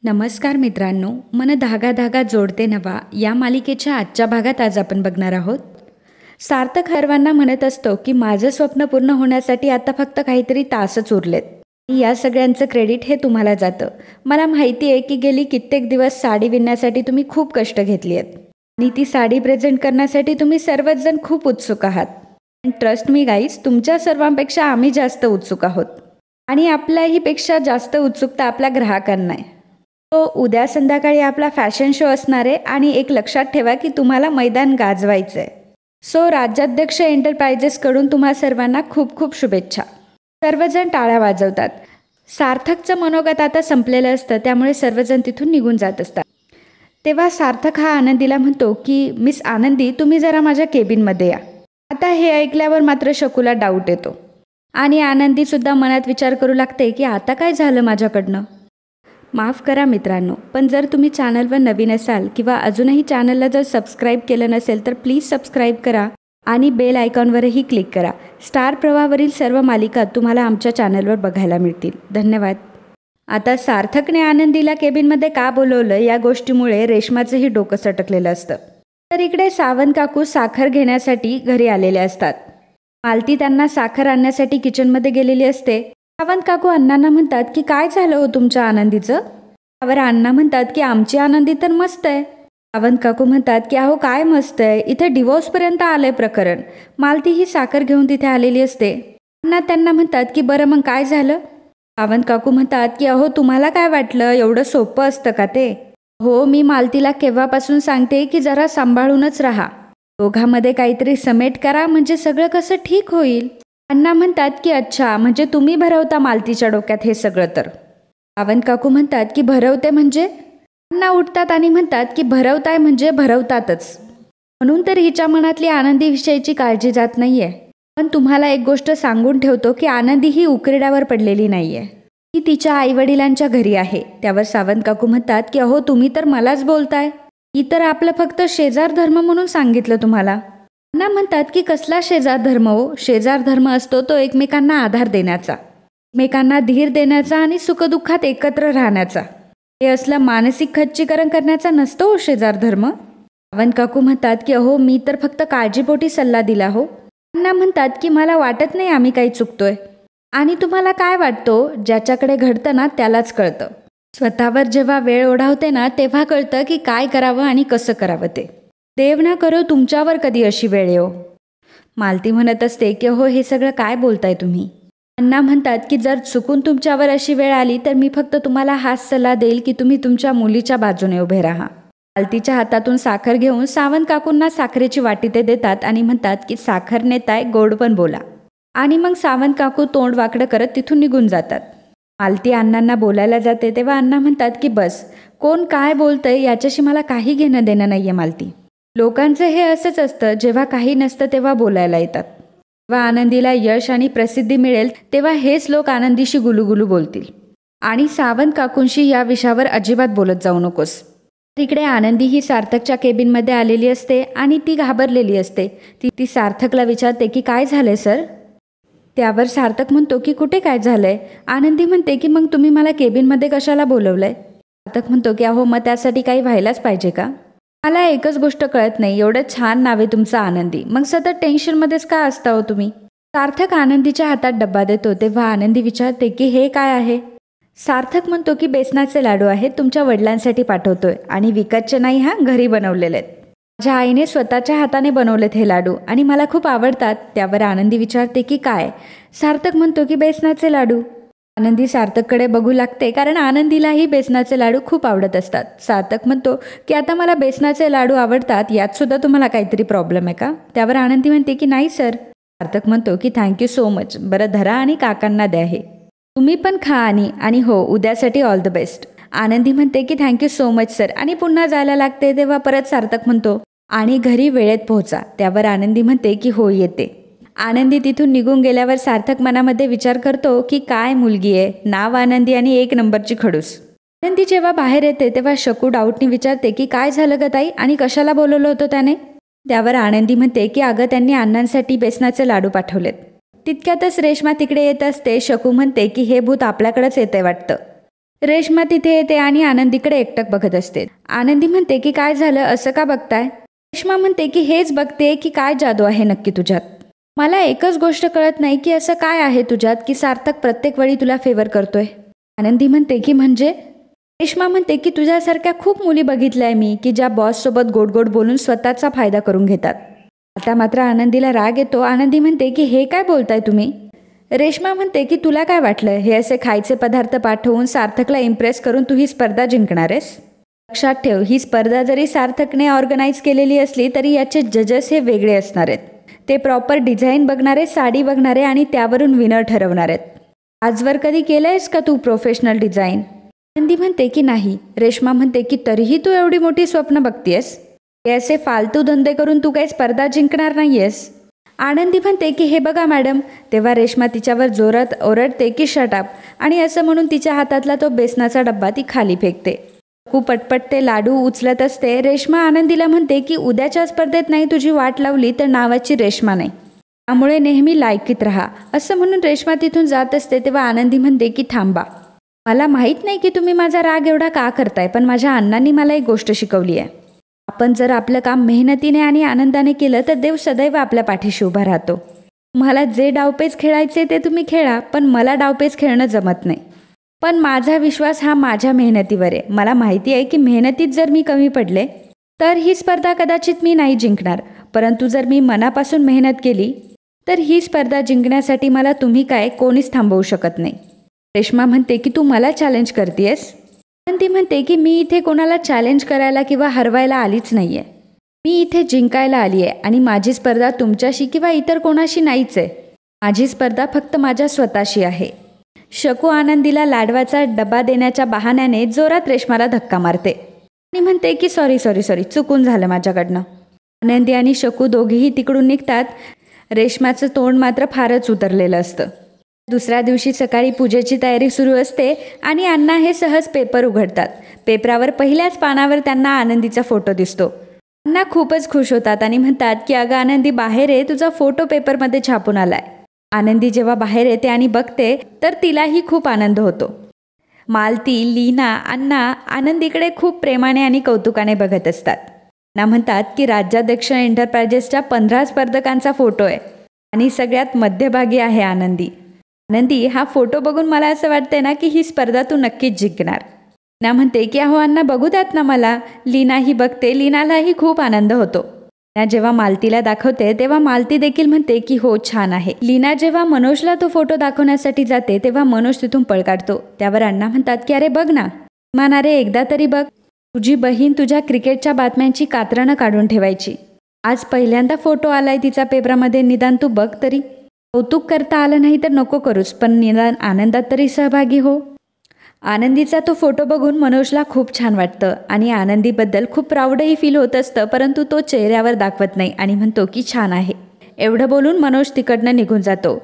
नमस्कार मित्रांनो, मन धागा धागा जोडते नवा या मालिकेच्या आजच्या भागात आज आपण बघणार आहोत. सार्थक सर्वांना म्हणत असतो की माझं स्वप्न पूर्ण होण्यासाठी आता फक्त काहीतरी तासच उरलेत. या सगळ्यांचं क्रेडिट हे तुम्हाला जातं. मला माहिती आहे की गेली कित्येक दिवस साडी विणण्यासाठी तुम्ही खूप कष्ट घेतली आहेत आणि ती साडी प्रेझेंट करण्यासाठी तुम्ही सर्वच जण खूप उत्सुक आहात. ट्रस्ट मी गाईज, तुमच्या सर्वांपेक्षा आम्ही जास्त उत्सुक आहोत आणि आपल्याहीपेक्षा जास्त उत्सुकता आपल्या ग्राहकांना आहे. तो उद्या संध्याकाळी आपला फॅशन शो असणार आहे आणि एक लक्षात ठेवा की तुम्हाला मैदान गाजवायचं आहे. सो राज्याध्यक्ष एंटरप्राइजेसकडून तुम्हा सर्वांना खूप खूप शुभेच्छा. सर्वजण टाळ्या वाजवतात. सार्थकचं मनोगत आता संपलेलं असतं, त्यामुळे सर्वजण तिथून निघून जात असतात. तेव्हा सार्थक हा आनंदीला म्हणतो की मिस आनंदी, तुम्ही जरा माझ्या केबिनमध्ये या. आता हे ऐकल्यावर मात्र शकूला डाऊट येतो आणि आनंदीसुद्धा मनात विचार करू लागते की आता काय झालं माझ्याकडनं. माफ करा मित्रांनो, पण जर तुम्ही चॅनलवर नवीन असाल किंवा अजूनही चॅनलला जर सबस्क्राईब केलं नसेल तर प्लीज सबस्क्राईब करा आणि बेल आयकॉनवरही क्लिक करा. स्टार प्रवाहावरील सर्व मालिका तुम्हाला आमच्या चॅनलवर बघायला मिळतील. धन्यवाद. आता सार्थकने आनंदीला केबिनमध्ये का बोलवलं या गोष्टीमुळे रेश्माचंही डोकं सटकलेलं असतं. तर इकडे सावंत काकू साखर घेण्यासाठी घरी आलेले असतात. मालती त्यांना साखर आणण्यासाठी किचनमध्ये गेलेली असते. सावंत काकू अण्णांना म्हणतात की काय झालं हो तुमच्या आनंदीचं. त्यावर अण्णा म्हणतात की आमची आनंदी तर मस्त आहे. सावंत काकू म्हणतात की अहो काय मस्त आहे, इथे डिवोर्सपर्यंत आलंय प्रकरण. मालती ही साखर घेऊन तिथे आलेली असते. अण्णा त्यांना म्हणतात की बरं मग काय झालं. सावंत काकू म्हणतात की अहो तुम्हाला काय वाटलं, एवढं सोपं असतं का ते. हो, मी मालतीला केव्हापासून सांगते की जरा सांभाळूनच राहा, दोघांमध्ये काहीतरी समेट करा म्हणजे सगळं कसं ठीक होईल. अण्णा म्हणतात की अच्छा, म्हणजे तुम्ही भरवता मालतीच्या डोक्यात हे सगळं. तर सावंत काकू म्हणतात की भरवते म्हणजे. अण्णा उठतात आणि म्हणतात की भरवताय म्हणजे भरवतातच, म्हणून तर हिच्या मनातली आनंदीविषयीची काळजी जात नाहीये. पण तुम्हाला एक गोष्ट सांगून ठेवतो की आनंदी ही उकिरड्यावर पडलेली नाहीये, ती तिच्या आईवडिलांच्या घरी आहे. त्यावर सावंत काकू म्हणतात की अहो तुम्ही तर मलाच बोलताय, ही तर आपलं फक्त शेजार धर्म म्हणून सांगितलं तुम्हाला. अण्णा म्हणतात की कसला शेजार धर्म हो. शेजार धर्म असतो तो एकमेकांना आधार देण्याचा, एकमेकांना धीर देण्याचा आणि सुखदुःखात एकत्र राहण्याचा. हे असलं मानसिक खच्चीकरण करण्याचा नसतो हो शेजार धर्म. सावंत काकू म्हणतात की अहो मी तर फक्त काळजीपोटी सल्ला दिला हो. अण्णा म्हणतात की मला वाटत नाही आम्ही काही चुकतोय. आणि तुम्हाला काय वाटतो, ज्याच्याकडे घडतं ना त्यालाच कळतं. स्वतःवर जेव्हा वेळ ओढावते ना तेव्हा कळतं की काय करावं आणि कसं करावं ते. देव ना करो तुमच्यावर कधी अशी वेळ येऊ. मालती म्हणत असते की हो हे सगळं काय बोलताय तुम्ही. अण्णा म्हणतात की जर चुकून तुमच्यावर अशी वेळ आली तर मी फक्त तुम्हाला हाच सल्ला देईल की तुम्ही तुमच्या मुलीच्या बाजूने उभे राहा. मालतीच्या हातातून साखर घेऊन सावंत काकूंना साखरेची वाटी ते देतात आणि म्हणतात की साखर नेताय, गोड पण बोला. आणि मग सावंत काकू तोंड वाकडं करत तिथून निघून जातात. मालती अण्णांना बोलायला जाते तेव्हा अण्णा म्हणतात की बस, कोण काय बोलतंय याच्याशी मला काही घेणं देणं नाहीये मालती. लोकांचं हे असंच असतं, जेव्हा काही नसतं तेव्हा बोलायला येतात. जेव्हा आनंदीला यश आणि प्रसिद्धी मिळेल तेव्हा हेच लोक आनंदीशी गुलुगुलू बोलतील. आणि सावंत काकूंशी या विषयावर अजिबात बोलत जाऊ नकोस. तिकडे आनंदी ही सार्थकच्या केबिनमध्ये आलेली असते आणि ती घाबरलेली असते. ती सार्थकला विचारते की काय झालंय सर. त्यावर सार्थक म्हणतो की कुठे काय झालंय. आनंदी म्हणते की मग तुम्ही मला केबिनमध्ये कशाला बोलवलंय. सार्थक म्हणतो की अहो मग त्यासाठी काही व्हायलाच पाहिजे का. मला एकच गोष्ट कळत नाही, एवढं छान नाव आहे तुमचं आनंदी, मग सतत टेन्शनमध्येच का असता हो तुम्ही. सार्थक आनंदीच्या हातात डब्बा देतो तेव्हा आनंदी विचारते की हे काय आहे. सार्थक म्हणतो की बेसनाचे लाडू आहेत, तुमच्या वडिलांसाठी पाठवतोय आणि विकतचे नाही, हा घरी बनवलेले आहेत. माझ्या आईने स्वतःच्या हाताने बनवलेत हे लाडू आणि मला खूप आवडतात. त्यावर आनंदी विचारते की काय. सार्थक म्हणतो की बेसनाचे लाडू. आनंदी सार्थककडे बघू लागते कारण आनंदीलाही बेसनाचे लाडू खूप आवडत असतात. सार्थक म्हणतो की आता मला बेसनाचे लाडू आवडतात, यात सुद्धा तुम्हाला काहीतरी प्रॉब्लेम आहे का. त्यावर आनंदी म्हणते की नाही सर. सार्थक म्हणतो की थँक्यू सो मच, बरं धरा आणि काकांना द्या हे, तुम्ही पण खा आणि हो उद्यासाठी ऑल द बेस्ट. आनंदी म्हणते की थँक्यू सो मच सर आणि पुन्हा जायला लागते तेव्हा परत सार्थक म्हणतो आणि घरी वेळेत पोहोचा. त्यावर आनंदी म्हणते की हो येते. आनंदी तिथून निघून गेल्यावर सार्थक मनामध्ये विचार करतो की काय मुलगी आहे, नाव आनंदी आणि एक नंबरची खडूस. आनंदी जेव्हा बाहेर येते तेव्हा शकू डाऊटनी विचारते की काय झालं ग ताई आणि कशाला बोलवलं होतं त्याने. त्यावर आनंदी म्हणते की अगं त्यांनी अण्णांसाठी बेसनाचे लाडू पाठवलेत. तितक्यातच रेश्मा तिकडे येत असते. शकू म्हणते की हे भूत आपल्याकडेच येतंय वाटतं. रेश्मा तिथे येते आणि आनंदीकडे एकटक बघत असते. आनंदी म्हणते की काय झालं, असं का बघताय? रेश्मा म्हणते की हेच बघते की काय जादू आहे नक्की तुझ्यात. मला एकच गोष्ट कळत नाही की असं काय आहे तुझ्यात की सार्थक प्रत्येक वेळी तुला फेवर करतोय. आनंदी म्हणते की म्हणजे? रेश्मा म्हणते की तुझ्यासारख्या खूप मुली बघितल्या आहे मी की ज्या बॉससोबत गोड गोड बोलून स्वतःचा फायदा करून घेतात. आता मात्र आनंदीला राग येतो. आनंदी म्हणते की हे काय बोलताय तुम्ही? रेश्मा म्हणते की तुला काय वाटलं, हे असे खायचे पदार्थ पाठवून सार्थकला इम्प्रेस करून तू ही स्पर्धा जिंकणार आहेस? लक्षात ठेव, ही स्पर्धा जरी सार्थकने ऑर्गनाईज केलेली असली तरी याचे जजेस हे वेगळे असणार आहेत. ते प्रॉपर डिझाईन बघणारे, साडी बघणारे आणि त्यावरून विनर ठरवणार आहेत. आजवर कधी केलंयस का तू प्रोफेशनल डिझाईन? आनंदी म्हणते की नाही. रेश्मा म्हणते की तरीही तू एवढी मोठी स्वप्न बघतीयस. हे असे फालतू धंदे करून तू काही स्पर्धा जिंकणार नाहीयेस. आनंदी म्हणते की हे बघा मॅडम. तेव्हा रेश्मा तिच्यावर जोरात ओरडते की शटअप, आणि असं म्हणून तिच्या हातातला तो बेसनाचा डब्बा ती खाली फेकते. खूप पटपट ते लाडू उचलत असते. रेश्मा आनंदीला म्हणते की उद्याच्या स्पर्धेत नाही तुझी वाट लावली तर नावाची रेश्मा नाही, त्यामुळे नेहमी लायकीत राहा. असं म्हणून रेश्मा तिथून जात असते. तेव्हा आनंदी म्हणते की थांबा, मला माहीत नाही की तुम्ही माझा राग एवढा का करताय, पण माझ्या अण्णांनी मला एक गोष्ट शिकवली आहे. आपण जर आपलं काम मेहनतीने आणि आनंदाने केलं तर देव सदैव आपल्या पाठीशी उभा राहतो. तुम्हाला जे डावपेच खेळायचे ते तुम्ही खेळा, पण मला डावपेच खेळणं जमत नाही. पण माझा विश्वास हा माझ्या मेहनतीवर आहे. मला माहिती आहे की मेहनतीत जर मी कमी पडले तर ही स्पर्धा कदाचित मी नाही जिंकणार, परंतु जर मी मनापासून मेहनत केली तर ही स्पर्धा जिंकण्यासाठी मला तुम्ही काय कोणीच थांबवू शकत नाही. रेश्मा म्हणते की तू मला चॅलेंज करतेयस? ती म्हणते की मी इथे कोणाला चॅलेंज करायला किंवा हरवायला आलीच नाही आहे. मी इथे जिंकायला आली आहे आणि माझी स्पर्धा तुमच्याशी किंवा इतर कोणाशी नाहीच आहे. माझी स्पर्धा फक्त माझ्या स्वतःशी आहे. शकू आनंदीला लाडवाचा डबा देण्याच्या बहाण्याने जोरात रेश्माला धक्का मारते आणि म्हणते की सॉरी सॉरी सॉरी चुकून झालं माझ्याकडनं. आनंदी आणि शकू दोघेही तिकडून निघतात. रेश्माचं तोंड मात्र फारच उतरलेलं असतं. दुसऱ्या दिवशी सकाळी पूजेची तयारी सुरू असते आणि अण्णा हे सहज पेपर उघडतात. पेपरावर पहिल्याच पानावर त्यांना आनंदीचा फोटो दिसतो. अण्णा खूपच खुश होतात आणि म्हणतात की अगं आनंदी बाहेर आहे, तुझा फोटो पेपरमध्ये छापून आलाय. आनंदी जेव्हा बाहेर येते आणि बघते तर तिलाही खूप आनंद होतो. मालती, लीना, अण्णा आनंदीकडे खूप प्रेमाने आणि कौतुकाने बघत असतात. अण्णा म्हणतात की राज्याध्यक्ष एंटरप्राइजेसच्या 15 स्पर्धकांचा फोटो आहे आणि सगळ्यात मध्यभागी आहे आनंदी. आनंदी, हा फोटो बघून मला असं वाटतंय ना की ही स्पर्धा तू नक्कीच जिंकणार. लीना म्हणते की अहो अण्णा बघू द्यात ना मला. लीनाही बघते. लीनालाही खूप आनंद होतो. लीना जेव्हा मालतीला दाखवते तेव्हा मालती देखील म्हणते की हो छान आहे. लीना जेव्हा मनोजला तो फोटो दाखवण्यासाठी जाते तेव्हा मनोज तिथून पळ काढतो. त्यावर अण्णा म्हणतात की अरे बघ ना मान, अरे एकदा तरी बघ. तुझी बहीण तुझ्या क्रिकेटच्या बातम्यांची कात्रणं काढून ठेवायची. आज पहिल्यांदा फोटो आलाय तिचा पेपरामध्ये, निदान तू बघ तरी. कौतुक करता आलं नाही तर नको करूस, पण निदान आनंदात तरी सहभागी हो. आनंदीचा तो फोटो बघून मनोजला खूप छान वाटतं आणि आनंदीबद्दल खूप प्राऊडही फील होत असतं, परंतु तो चेहऱ्यावर दाखवत नाही आणि म्हणतो की छान आहे. एवढं बोलून मनोज तिकडनं निघून जातो.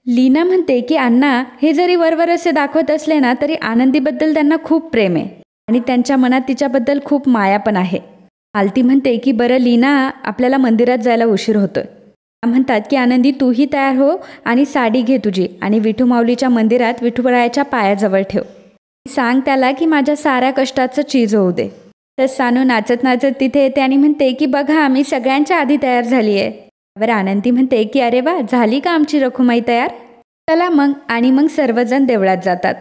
लीना म्हणते की अण्णा हे जरी वरवर असे दाखवत असले ना तरी आनंदीबद्दल त्यांना खूप प्रेम आहे आणि त्यांच्या मनात तिच्याबद्दल खूप माया पण आहे. मालती म्हणते की बरं लीना, आपल्याला मंदिरात जायला उशीर होतोय. म्हणतात की आनंदी तूही तयार हो आणि साडी घे तुझी आणि विठू माऊलीच्या मंदिरात विठुरायाच्या पायाजवळ ठेव. सांग त्याला की माझ्या साऱ्या कष्टाचं चीज होऊ दे. तर सानू नाचत नाचत तिथे येते आणि म्हणते की बघा मी सगळ्यांच्या आधी तयार झाली आहे. त्यावर आनंदी म्हणते की अरे वा, झाली का आमची रखुमाई तयार? चला मग. आणि मग सर्वजण देवळात जातात.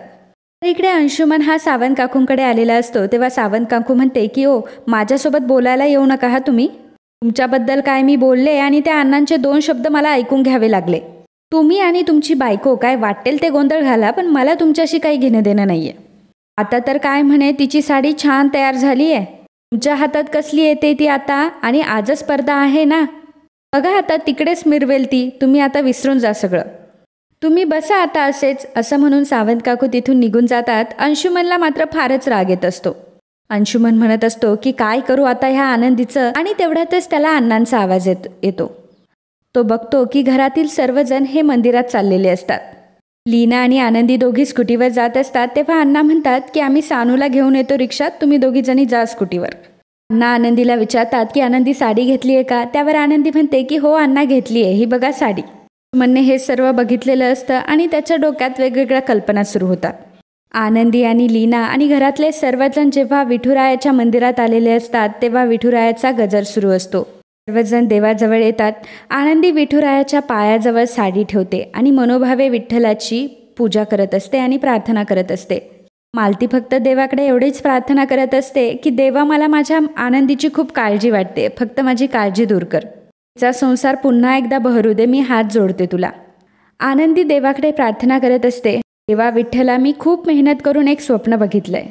तर इकडे अंशुमन हा सावंत काकूंकडे आलेला असतो. तेव्हा सावंत काकू म्हणते की ओ माझ्यासोबत बोलायला येऊ नका हा तुम्ही. तुमच्याबद्दल काय मी बोलले आणि त्या अण्णांचे 2 शब्द मला ऐकून घ्यावे लागले. तुम्ही आणि तुमची बायको काय वाटेल ते गोंधळ घाला, पण मला तुमच्याशी काही घेणं देणं नाही आहे. आता तर काय म्हणे तिची साडी छान तयार झाली आहे. तुमच्या हातात कसली येते ती आता, आणि आजच स्पर्धा आहे ना. बघा आता तिकडेच मिरवेल ती. तुम्ही आता विसरून जा सगळं. तुम्ही बसा आता असेच. असं म्हणून सावंत काकू तिथून निघून जातात. अंशुमनला मात्र फारच राग येत असतो. अंशुमन म्हणत असतो की काय करू आता ह्या आनंदीचं, आणि तेवढ्यातच त्याला अण्णांचा आवाज येतो. तो बघतो की घरातील सर्वजण हे मंदिरात चाललेले असतात. लीना आणि आनंदी दोघी स्कूटीवर जात असतात. तेव्हा अण्णा म्हणतात की आम्ही सानूला घेऊन येतो रिक्षात, तुम्ही दोघी जणी जा स्कूटीवर. अण्णा आनंदीला विचारतात की आनंदी साडी घेतली आहे का? त्यावर आनंदी म्हणते की हो अण्णा घेतली आहे, ही बघा साडी. अंशुमनने हे सर्व बघितलेलं असतं आणि त्याच्या डोक्यात वेगवेगळ्या कल्पना सुरू होतात. आनंदी आणि लीना आणि घरातले सर्वजण जेव्हा विठुरायाच्या मंदिरात आलेले असतात तेव्हा विठुरायाचा गजर सुरू असतो. सर्वजण देवाजवळ येतात. आनंदी विठुरायाच्या पायाजवळ साडी ठेवते आणि मनोभावे विठ्ठलाची पूजा करत असते आणि प्रार्थना करत असते. मालती फक्त देवाकडे एवढीच प्रार्थना करत असते की देवा, मला माझ्या आनंदीची खूप काळजी वाटते, फक्त माझी काळजी दूर कर. तिचा संसार पुन्हा एकदा बहरू दे, मी हात जोडते तुला. आनंदी देवाकडे प्रार्थना करत असते, देवा विठ्ठला, मी खूप मेहनत करून एक स्वप्न बघितलंय.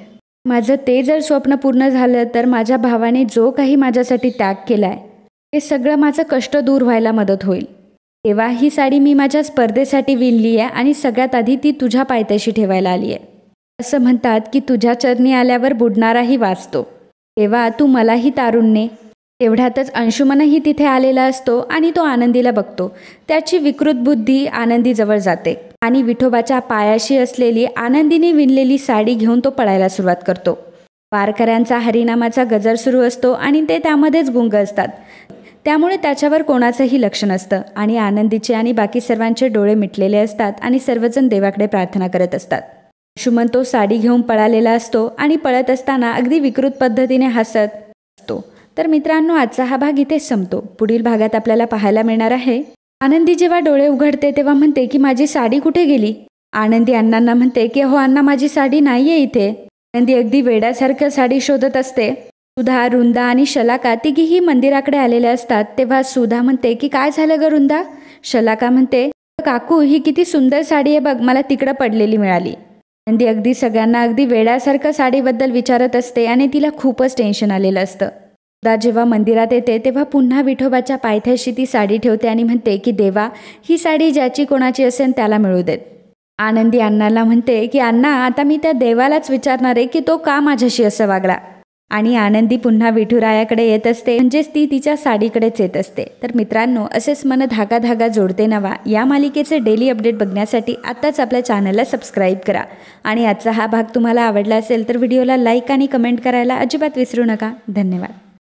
माझं ते जर स्वप्न पूर्ण झालं तर माझ्या भावाने जो काही माझ्यासाठी त्याग केलाय ते सगळं माझं कष्ट दूर व्हायला मदत होईल. देवा, ही साडी मी माझ्या स्पर्धेसाठी विणली आहे आणि सगळ्यात आधी ती तुझ्या पायथ्याशी ठेवायला आली आहे. असं म्हणतात की तुझ्या चरणी आल्यावर बुडणाराही वाचतो. तेव्हा तू मलाही तारून ने. तेवढ्यातच अंशुमनही तिथे आलेला असतो आणि तो आनंदीला बघतो. त्याची विकृत बुद्धी आनंदीजवळ जाते आणि विठोबाच्या पायाशी असलेली आनंदीने विणलेली साडी घेऊन तो पळायला सुरुवात करतो. वारकऱ्यांचा हरिनामाचा गजर सुरू असतो आणि ते त्यामध्येच गुंग असतात. त्यामुळे त्याच्यावर कोणाचंही लक्ष नसतं आणि आनंदीचे आणि बाकी सर्वांचे डोळे मिटलेले असतात आणि सर्वजण देवाकडे प्रार्थना करत असतात. अंशुमन तो साडी घेऊन पळालेला असतो आणि पळत असताना अगदी विकृत पद्धतीने हसत असतो. तर मित्रांनो, आजचा हा भाग इथेच संपतो. पुढील भागात आपल्याला पाहायला मिळणार आहे, आनंदी जेव्हा डोळे उघडते तेव्हा म्हणते की माझी साडी कुठे गेली. आनंदी अण्णांना म्हणते की हो अण्णा, माझी साडी नाहीये इथे. आनंदी अगदी वेड्यासारखं साडी शोधत असते. सुधा, रुंदा आणि शलाका तिघीही मंदिराकडे आलेल्या असतात. तेव्हा सुधा म्हणते की काय झालं ग रुंदा. शलाका म्हणते, काकू ही किती सुंदर साडी आहे बघ, मला तिकडं पडलेली मिळाली. आनंदी अगदी सगळ्यांना अगदी वेड्यासारखं साडीबद्दल विचारत असते आणि तिला खूपच टेन्शन आलेलं असतं. सुधा जेव्हा मंदिरात येते तेव्हा पुन्हा विठोबाच्या पायथ्याशी ती साडी ठेवते आणि म्हणते की देवा, ही साडी ज्याची कोणाची असेल त्याला मिळू देत. आनंदी अण्णाला म्हणते की अण्णा, आता मी त्या देवालाच विचारणार आहे की तो का माझ्याशी असं वागला. आणि आनंदी पुन्हा विठुरायाकडे येत असते, म्हणजेच ती तिच्या साडीकडेच येत असते. तर मित्रांनो, असेच मन धागा धागा जोडते नवा या मालिकेचे डेली अपडेट बघण्यासाठी आत्ताच आपल्या चॅनलला सबस्क्राईब करा. आणि आजचा हा भाग तुम्हाला आवडला असेल तर व्हिडिओला लाईक आणि कमेंट करायला अजिबात विसरू नका. धन्यवाद.